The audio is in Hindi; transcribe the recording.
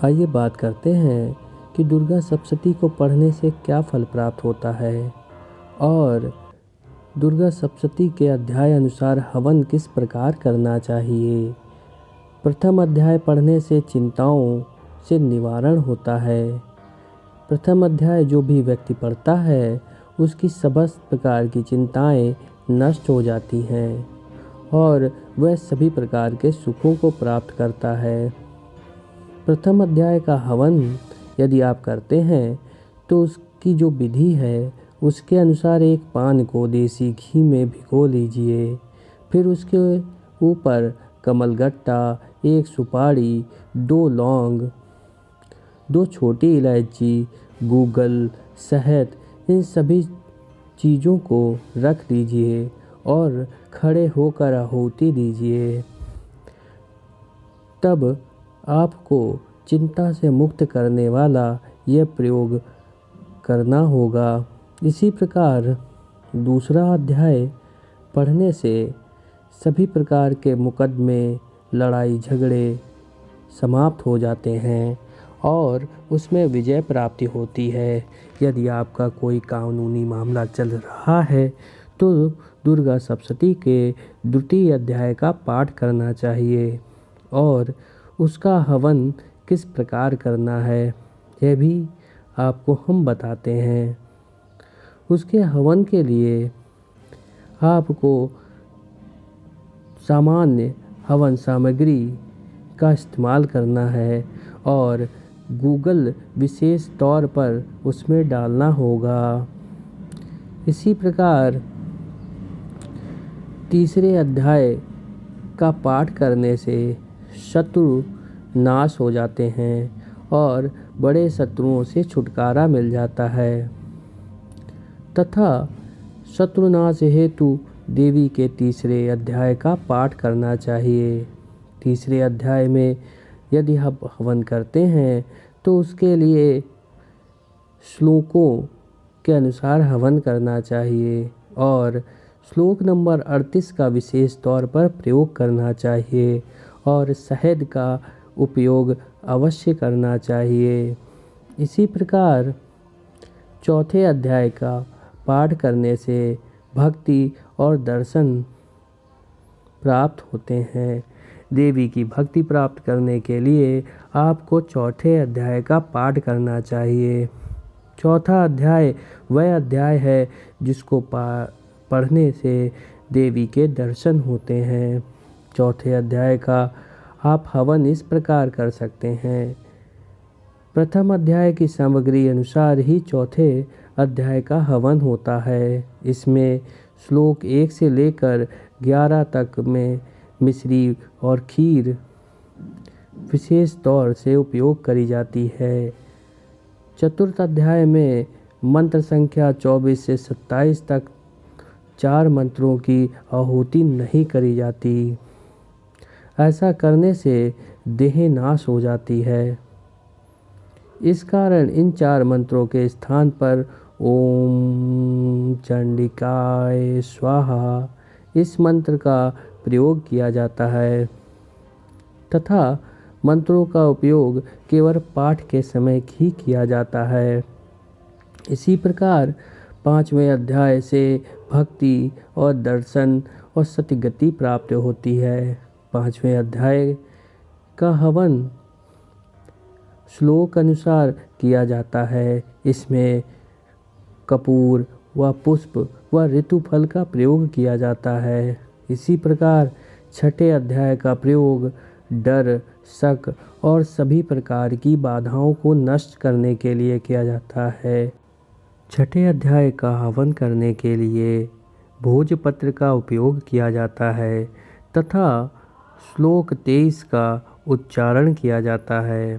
आइए बात करते हैं कि दुर्गा सप्तशती को पढ़ने से क्या फल प्राप्त होता है और दुर्गा सप्तशती के अध्याय अनुसार हवन किस प्रकार करना चाहिए। प्रथम अध्याय पढ़ने से चिंताओं से निवारण होता है। प्रथम अध्याय जो भी व्यक्ति पढ़ता है उसकी समस्त प्रकार की चिंताएं नष्ट हो जाती हैं और वह सभी प्रकार के सुखों को प्राप्त करता है। प्रथम अध्याय का हवन यदि आप करते हैं तो उसकी जो विधि है उसके अनुसार एक पान को देसी घी में भिगो लीजिए। फिर उसके ऊपर कमलगट्टा, एक सुपारी, 2 लौंग, 2 छोटी इलायची, गूगल, शहद, इन सभी चीज़ों को रख दीजिए और खड़े होकर आहुति दीजिए। तब आपको चिंता से मुक्त करने वाला यह प्रयोग करना होगा। इसी प्रकार दूसरा अध्याय पढ़ने से सभी प्रकार के मुकदमे, लड़ाई झगड़े समाप्त हो जाते हैं और उसमें विजय प्राप्ति होती है। यदि आपका कोई कानूनी मामला चल रहा है तो दुर्गा सप्तशती के द्वितीय अध्याय का पाठ करना चाहिए और उसका हवन किस प्रकार करना है यह भी आपको हम बताते हैं। उसके हवन के लिए आपको सामान्य हवन सामग्री का इस्तेमाल करना है और गूगल विशेष तौर पर उसमें डालना होगा। इसी प्रकार तीसरे अध्याय का पाठ करने से शत्रु नाश हो जाते हैं और बड़े शत्रुओं से छुटकारा मिल जाता है तथा शत्रुनाश हेतु देवी के तीसरे अध्याय का पाठ करना चाहिए। तीसरे अध्याय में यदि हम हवन करते हैं तो उसके लिए श्लोकों के अनुसार हवन करना चाहिए और श्लोक नंबर 38 का विशेष तौर पर प्रयोग करना चाहिए और शहद का उपयोग अवश्य करना चाहिए। इसी प्रकार चौथे अध्याय का पाठ करने से भक्ति और दर्शन प्राप्त होते हैं। देवी की भक्ति प्राप्त करने के लिए आपको चौथे अध्याय का पाठ करना चाहिए। चौथा अध्याय वह अध्याय है जिसको पढ़ने से देवी के दर्शन होते हैं। चौथे अध्याय का आप हवन इस प्रकार कर सकते हैं। प्रथम अध्याय की सामग्री अनुसार ही चौथे अध्याय का हवन होता है। इसमें श्लोक 1 से लेकर 11 तक में मिश्री और खीर विशेष तौर से उपयोग करी जाती है। चतुर्थ अध्याय में मंत्र संख्या 24 से 27 तक 4 मंत्रों की आहुति नहीं करी जाती। ऐसा करने से देह नाश हो जाती है। इस कारण इन 4 मंत्रों के स्थान पर ओम चंडिकाय स्वाहा इस मंत्र का प्रयोग किया जाता है तथा मंत्रों का उपयोग केवल पाठ के समय ही किया जाता है। इसी प्रकार 5वें अध्याय से भक्ति और दर्शन और सतगति प्राप्त होती है। 5वें अध्याय का हवन श्लोक अनुसार किया जाता है। इसमें कपूर व पुष्प व ऋतुफल का प्रयोग किया जाता है। इसी प्रकार छठे अध्याय का प्रयोग डर, शक और सभी प्रकार की बाधाओं को नष्ट करने के लिए किया जाता है। छठे अध्याय का हवन करने के लिए भोजपत्र का उपयोग किया जाता है तथा श्लोक 23 का उच्चारण किया जाता है।